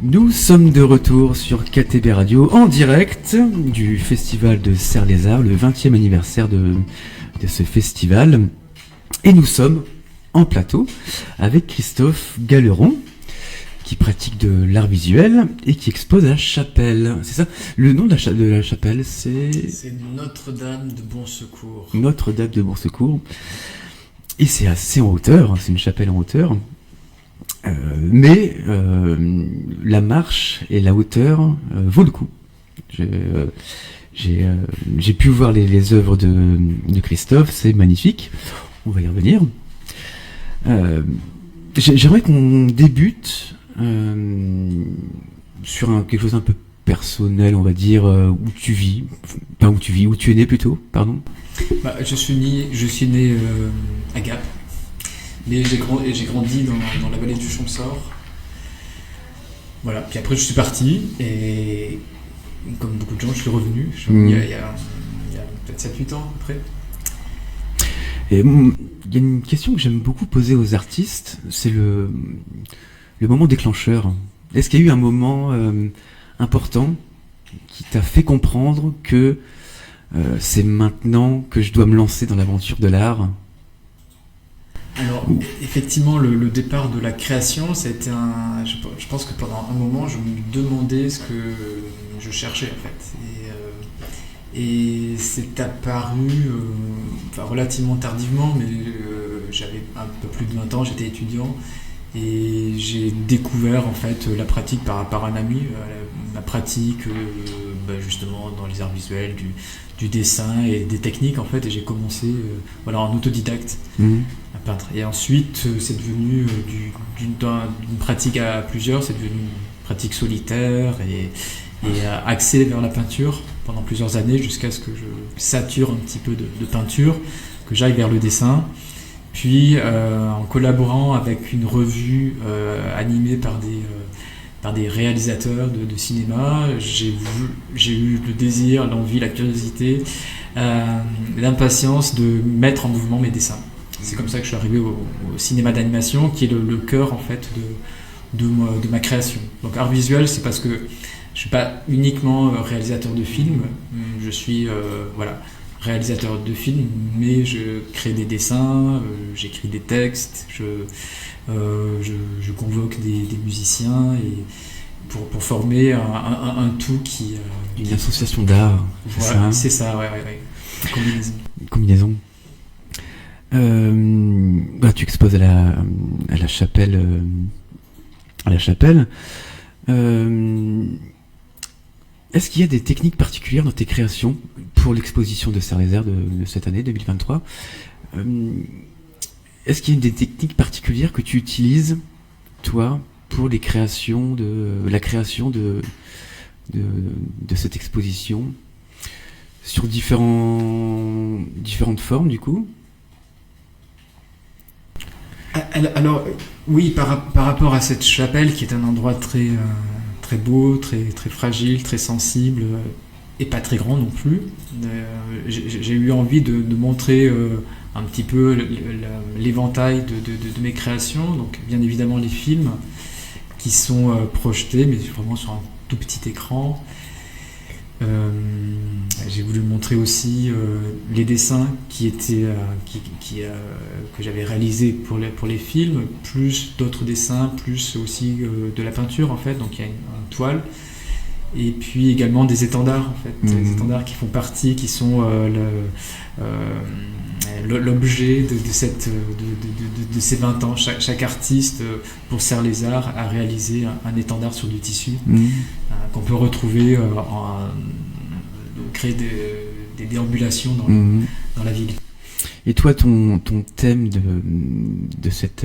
Nous sommes de retour sur KTB Radio en direct du festival de Serre-les-Arts, le 20e anniversaire de ce festival. Et nous sommes en plateau avec Christophe Galleron, qui pratique de l'art visuel et qui expose à la chapelle. C'est ça? Le nom de la chapelle, c'est Notre-Dame de Bon Secours. Notre-Dame de Bon Secours. Et c'est assez en hauteur, c'est une chapelle en hauteur. Mais la marche et la hauteur vaut le coup. J'ai pu voir les œuvres de Christophe, c'est magnifique. On va y revenir. J'aimerais qu'on débute sur quelque chose un peu personnel, on va dire, où tu vis, où tu es né plutôt, pardon. Je suis né à Gap. Mais j'ai grandi dans la vallée du Champsaur. Voilà. Puis après, je suis parti et comme beaucoup de gens, je suis revenu. Il y a peut-être 7-8 ans après. Et il y a une question que j'aime beaucoup poser aux artistes, c'est le moment déclencheur. Est-ce qu'il y a eu un moment important qui t'a fait comprendre que c'est maintenant que je dois me lancer dans l'aventure de l'art ? Alors, effectivement, le départ de la création, ça a été je pense que pendant un moment, je me demandais ce que je cherchais, en fait. Et c'est apparu relativement tardivement, mais j'avais un peu plus de 20 ans, j'étais étudiant, et j'ai découvert, en fait, la pratique par un ami, ma pratique, justement, dans les arts visuels, du dessin et des techniques, en fait, et j'ai commencé en autodidacte à peindre. Et ensuite, c'est devenu d'une pratique à plusieurs, c'est devenu une pratique solitaire et axée vers la peinture pendant plusieurs années, jusqu'à ce que je sature un petit peu de peinture, que j'aille vers le dessin. Puis, en collaborant avec une revue animée par des réalisateurs de cinéma, j'ai eu le désir, l'envie, la curiosité, l'impatience de mettre en mouvement mes dessins. C'est comme ça que je suis arrivé au cinéma d'animation, qui est le cœur, en fait, de ma création. Donc art visuel, c'est parce que je ne suis pas uniquement réalisateur de films, je suis réalisateur de films, mais je crée des dessins, j'écris des textes, je convoque des musiciens et pour former un tout qui... Une association d'art, voilà, c'est ça, ouais. Une combinaison. Tu exposes à la chapelle. Est-ce qu'il y a des techniques particulières dans tes créations pour l'exposition de Serre-les-Arts de cette année 2023 ? Est-ce qu'il y a des techniques particulières que tu utilises, toi, pour la création de cette exposition sur différentes formes, du coup ? Alors, oui, par rapport à cette chapelle, qui est un endroit très beau, très, très fragile, très sensible, et pas très grand non plus, j'ai eu envie de montrer un petit peu l'éventail de mes créations. Donc, bien évidemment, les films qui sont projetés, mais vraiment sur un tout petit écran. J'ai voulu montrer aussi les dessins que j'avais réalisés pour les films, plus d'autres dessins, plus aussi de la peinture, en fait. Donc il y a une toile, et puis également des étendards, en fait, des étendards qui font partie, qui sont l'objet de ces 20 ans. Chaque artiste, pour Serre-les-Arts, a réalisé un étendard sur du tissu qu'on peut retrouver, créer des déambulations dans la ville. Et toi, ton thème de cette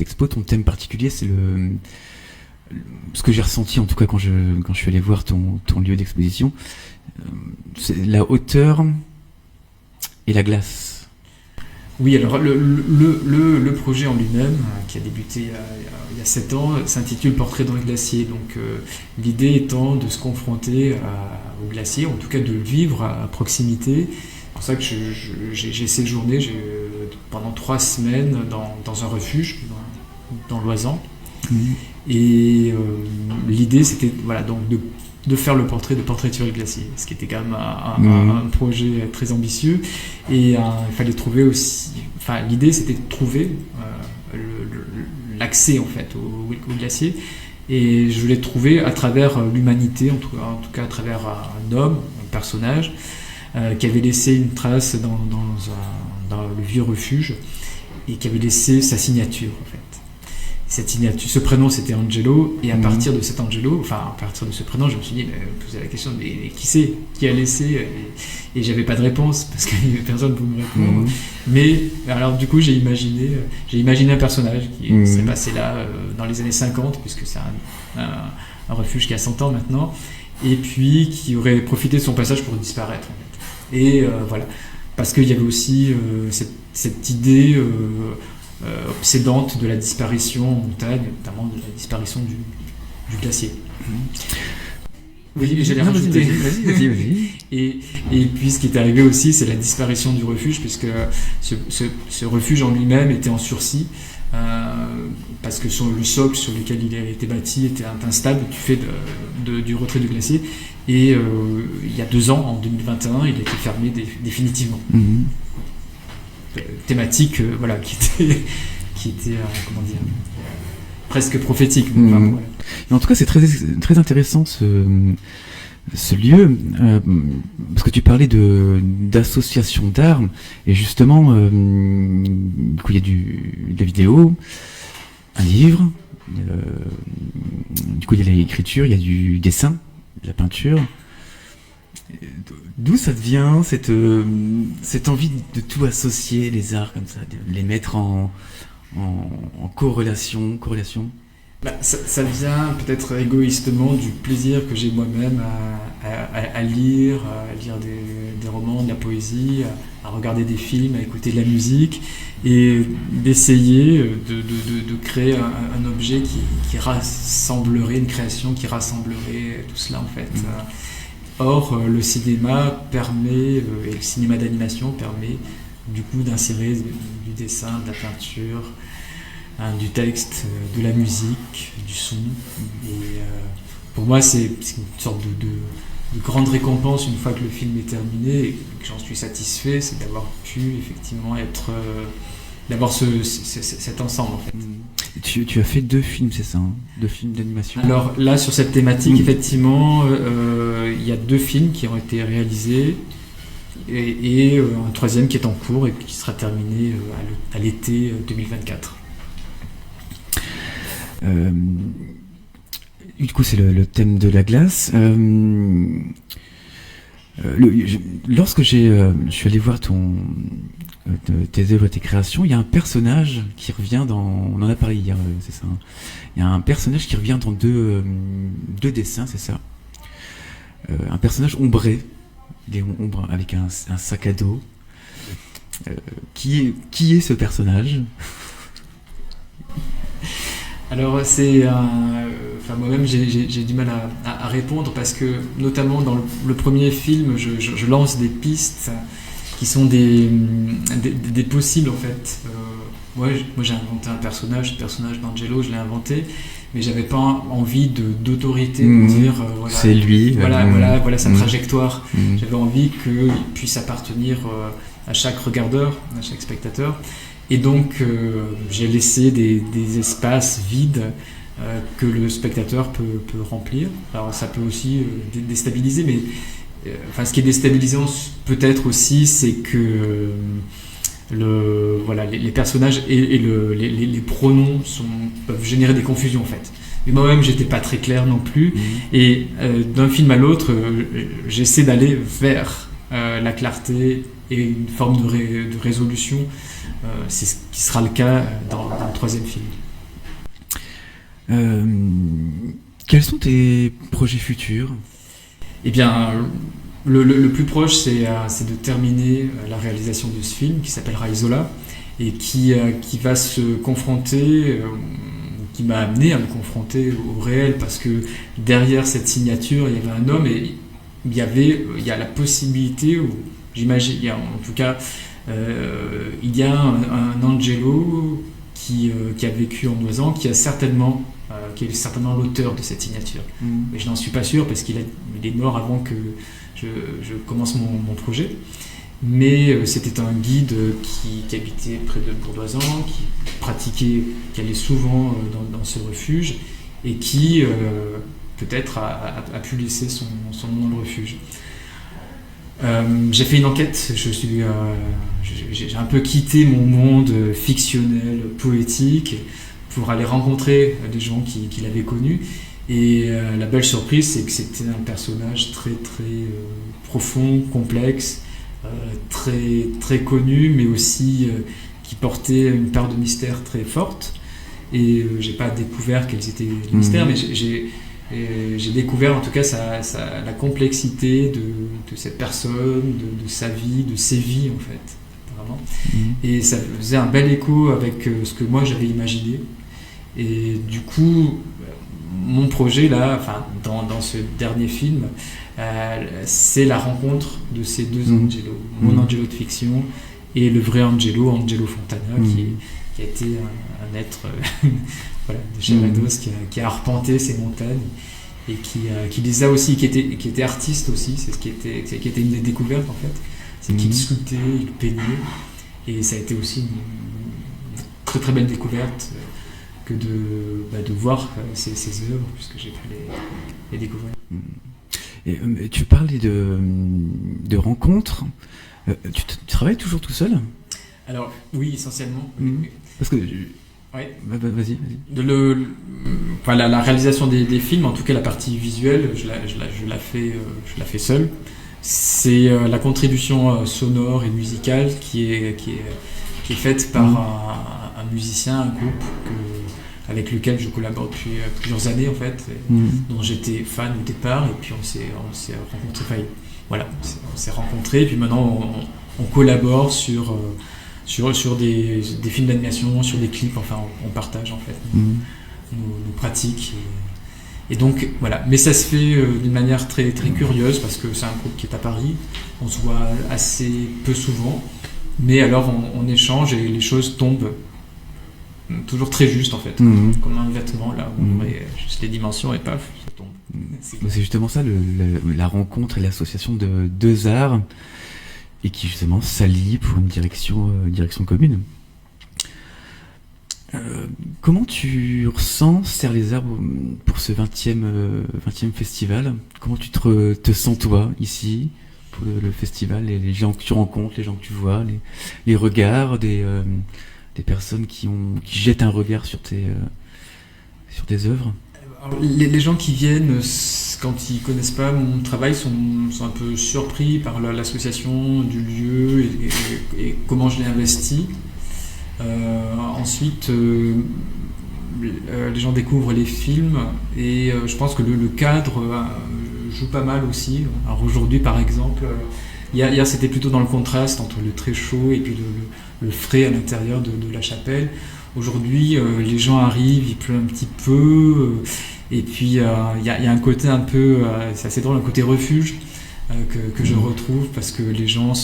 expo, ton thème particulier, c'est ce que j'ai ressenti, en tout cas quand je suis allé voir ton lieu d'exposition, c'est la hauteur et la glace. Oui, alors le projet en lui-même, qui a débuté il y a 7 ans, s'intitule Portrait dans le glacier. Donc l'idée étant de se confronter au glacier, en tout cas de le vivre à proximité. C'est pour ça que j'ai séjourné pendant 3 semaines dans un refuge, dans l'Oisans. Et l'idée, c'était voilà, donc de faire le portrait de portraiture le glacier, ce qui était quand même un projet très ambitieux. Et il fallait trouver aussi... Enfin, l'idée, c'était de trouver l'accès, en fait, au glacier. Et je voulais trouver à travers l'humanité, en tout cas à travers un homme, un personnage, qui avait laissé une trace dans le vieux refuge et qui avait laissé sa signature, en fait. Cette signature, ce prénom, c'était Angelo, et à partir de cet Angelo, enfin à partir de ce prénom, je me suis dit, poser la question, mais qui c'est qui a laissé, et j'avais pas de réponse parce qu'il n'y avait personne pour me répondre. Mais alors du coup, j'ai imaginé un personnage qui s'est passé là dans les années 50, puisque c'est un refuge qui a 100 ans maintenant, et puis qui aurait profité de son passage pour disparaître, en fait. Et voilà, parce qu'il y avait aussi cette idée obsédante de la disparition en montagne, notamment de la disparition du glacier. Oui, j'allais rajouter. Vas-y. Et puis ce qui est arrivé aussi, c'est la disparition du refuge, puisque ce refuge en lui-même était en sursis, parce que le socle sur lequel il a été bâti était instable du fait du retrait du glacier. Et il y a 2 ans, en 2021, il a été fermé définitivement. Thématique voilà, qui était comment dire, presque prophétique. Voilà. En tout cas, c'est très, très intéressant ce lieu, parce que tu parlais d'association d'art, et justement, du coup, il y a de la vidéo, un livre, du coup, il y a l'écriture, il y a du dessin, de la peinture. D'où ça devient cette envie de tout associer, les arts comme ça, de les mettre en corrélation? Ça vient peut-être égoïstement du plaisir que j'ai moi-même à lire des romans, de la poésie, à regarder des films, à écouter de la musique, et d'essayer de créer un objet qui rassemblerait, une création qui rassemblerait tout cela, en fait. Or, le cinéma permet, et le cinéma d'animation permet du coup d'insérer du dessin, de la peinture, du texte, de la musique, du son. Et pour moi, c'est une sorte de grande récompense une fois que le film est terminé et que j'en suis satisfait, c'est d'avoir pu effectivement d'avoir cet ensemble, en fait. Tu as fait 2 films, c'est ça, hein? 2 films d'animation. Alors là, sur cette thématique, effectivement, il y a 2 films qui ont été réalisés et un 3e qui est en cours et qui sera terminé à l'été 2024. Du coup, c'est le thème de la glace. Lorsque je suis allé voir tes œuvres et tes créations, il y a un personnage qui revient on en a parlé hier, c'est ça, hein. Il y a un personnage qui revient dans deux dessins, c'est ça. Un personnage ombré, il est ombre avec un sac à dos. Qui est ce personnage? Alors moi-même j'ai du mal à répondre, parce que notamment dans le premier film, je lance des pistes qui sont des possibles, en fait. Moi j'ai inventé un personnage, le personnage d'Angelo, je l'ai inventé, mais j'avais pas envie d'autorité pour dire voilà, c'est lui. Voilà sa trajectoire. J'avais envie qu'il puisse appartenir à chaque regardeur, à chaque spectateur. Et donc, j'ai laissé des espaces vides que le spectateur peut remplir. Alors, ça peut aussi déstabiliser, mais ce qui est déstabilisant peut-être aussi, c'est que les personnages et les pronoms peuvent générer des confusions, en fait. Mais moi-même, j'étais pas très clair non plus. Et d'un film à l'autre, j'essaie d'aller vers la clarté et une forme de résolution. C'est ce qui sera le cas dans le 3e film. Quels sont tes projets futurs? Eh bien, le plus proche, c'est de terminer la réalisation de ce film qui s'appellera Isola, et qui va se confronter, qui m'a amené à me confronter au réel, parce que derrière cette signature, il y avait un homme, et il y a la possibilité, ou j'imagine, en tout cas, il y a un Angelo qui a vécu en Noisan, qui a certainement qui est certainement l'auteur de cette signature. Mais je n'en suis pas sûr parce qu'il est mort avant que je commence mon projet. Mais c'était un guide qui habitait près de Bourdoisan, qui pratiquait, qui allait souvent dans ce refuge et qui peut-être a pu laisser son nom dans le refuge. J'ai fait une enquête, j'ai un peu quitté mon monde fictionnel, poétique, pour aller rencontrer des gens qui l'avaient connu. Et la belle surprise, c'est que c'était un personnage très très profond, complexe, très, très connu, mais aussi qui portait une part de mystère très forte. Et j'ai pas découvert quels étaient les mystères, mais j'ai découvert en tout cas la complexité de cette personne, de sa vie, de ses vies en fait, vraiment. Et ça faisait un bel écho avec ce que moi j'avais imaginé. Et du coup, mon projet là, enfin dans ce dernier film, c'est la rencontre de ces deux Angelo, mon Angelo de fiction et le vrai Angelo Fontana, qui a été un être voilà, de chair et d'os, qui a arpenté ces montagnes et qui les a aussi, qui était artiste aussi, c'est ce qui était une des découvertes en fait, c'est qu'il sculptait, il peignait, et ça a été aussi une très très belle découverte que de voir ces œuvres, puisque j'ai pu les découvrir. Et, tu parlais de rencontres. Tu travailles toujours tout seul ? Alors oui, essentiellement. Parce que ouais. Vas-y. La réalisation des films, en tout cas la partie visuelle, je la fais seul. C'est la contribution sonore et musicale qui est faite par un musicien, un groupe avec lequel je collabore depuis plusieurs années en fait, dont j'étais fan au départ, et puis on s'est rencontrés. Voilà, on s'est rencontrés, et puis maintenant on collabore sur des films d'animation, sur des clips, enfin on partage en fait nos pratiques. Et donc voilà, mais ça se fait d'une manière très, très curieuse, parce que c'est un groupe qui est à Paris, on se voit assez peu souvent, mais alors on échange et les choses tombent toujours très juste en fait, comme un vêtement là, où on met juste les dimensions et paf, ça tombe. C'est justement ça, la rencontre et l'association de deux arts, et qui justement s'allient pour une direction commune. Comment tu ressens Serre les Arbres pour ce 20e festival ? Comment tu te sens toi ici pour le festival, les gens que tu rencontres, les gens que tu vois, les regards des personnes qui jettent un regard sur tes œuvres ? Alors, les gens qui viennent, quand ils connaissent pas mon travail, sont un peu surpris par l'association du lieu et comment je l'ai investi. Ensuite, les gens découvrent les films, et je pense que le cadre joue pas mal aussi. Alors aujourd'hui, par exemple, hier c'était plutôt dans le contraste entre le très chaud et puis le frais à l'intérieur de la chapelle. Aujourd'hui, les gens arrivent, il pleut un petit peu, et puis il y a un côté un peu, c'est assez drôle, un côté refuge que je retrouve, parce que les gens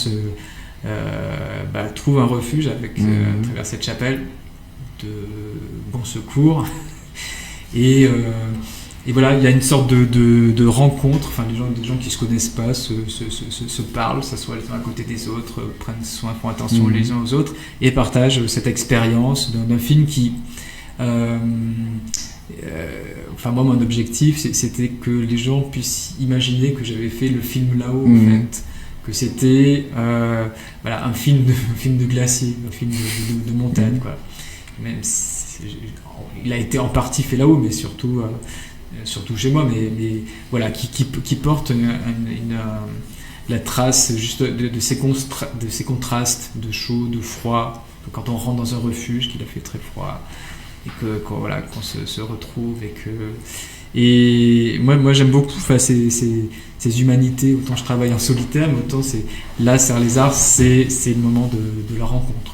trouvent un refuge à travers cette chapelle de bon secours. Et voilà, il y a une sorte de rencontre, enfin des gens qui se connaissent pas se parlent, s'assoient les uns à côté des autres, prennent soin, font attention les uns aux autres, et partagent cette expérience d'un film qui... moi, mon objectif, c'était que les gens puissent imaginer que j'avais fait le film là-haut, en fait. Que c'était un film de glacier, un film de montagne, quoi. Même si il a été en partie fait là-haut, mais surtout chez moi, mais voilà, qui porte la trace juste de ces contrastes de chaud, de froid, quand on rentre dans un refuge, qu'il a fait très froid, et qu'on se retrouve, et moi j'aime beaucoup ces humanités. Autant je travaille en solitaire, mais autant Serre les Arbres, c'est le moment de la rencontre.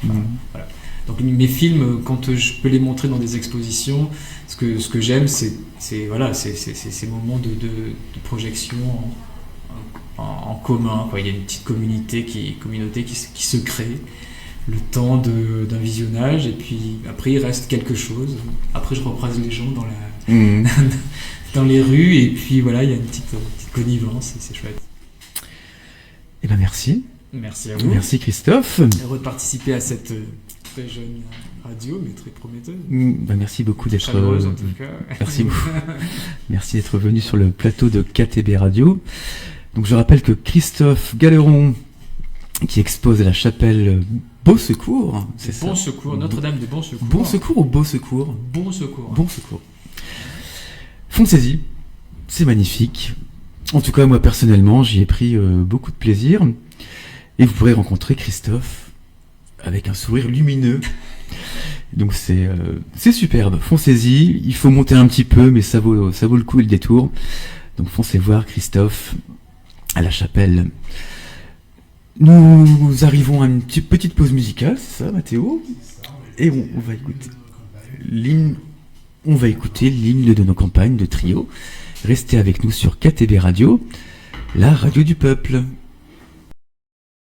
Voilà. Donc mes films, quand je peux les montrer dans des expositions, ce que j'aime, c'est ces moments de projection en commun, quoi. Il y a une petite communauté qui se crée le temps d'un visionnage, et puis après il reste quelque chose. Après je recroise les gens dans les rues, et puis voilà, il y a une petite connivence, et c'est chouette. Eh ben merci. Merci à vous. Merci Christophe. Heureux de participer à cette très jeune radio, mais très prometteuse. Ben merci beaucoup d'être chaleureuse en tout cas. Merci beaucoup. Merci d'être venu sur le plateau de KTB Radio. Donc je rappelle que Christophe Galeron, qui expose à la chapelle Beau Secours, c'est ça ? Bon Secours, Notre-Dame de Bon Secours. Bon Secours ou Beau Secours ? Bon Secours. Bon Secours. Foncez-y, c'est magnifique. En tout cas, moi personnellement, j'y ai pris beaucoup de plaisir. Et vous pourrez rencontrer Christophe avec un sourire lumineux. Donc c'est superbe. Foncez-y, il faut monter un petit peu, mais ça vaut le coup et le détour. Donc foncez voir Christophe à la chapelle. Nous arrivons à une petite pause musicale, c'est ça Mathéo ? Et on va écouter l'hymne de nos campagnes de trio. Restez avec nous sur KTB Radio, la radio du peuple.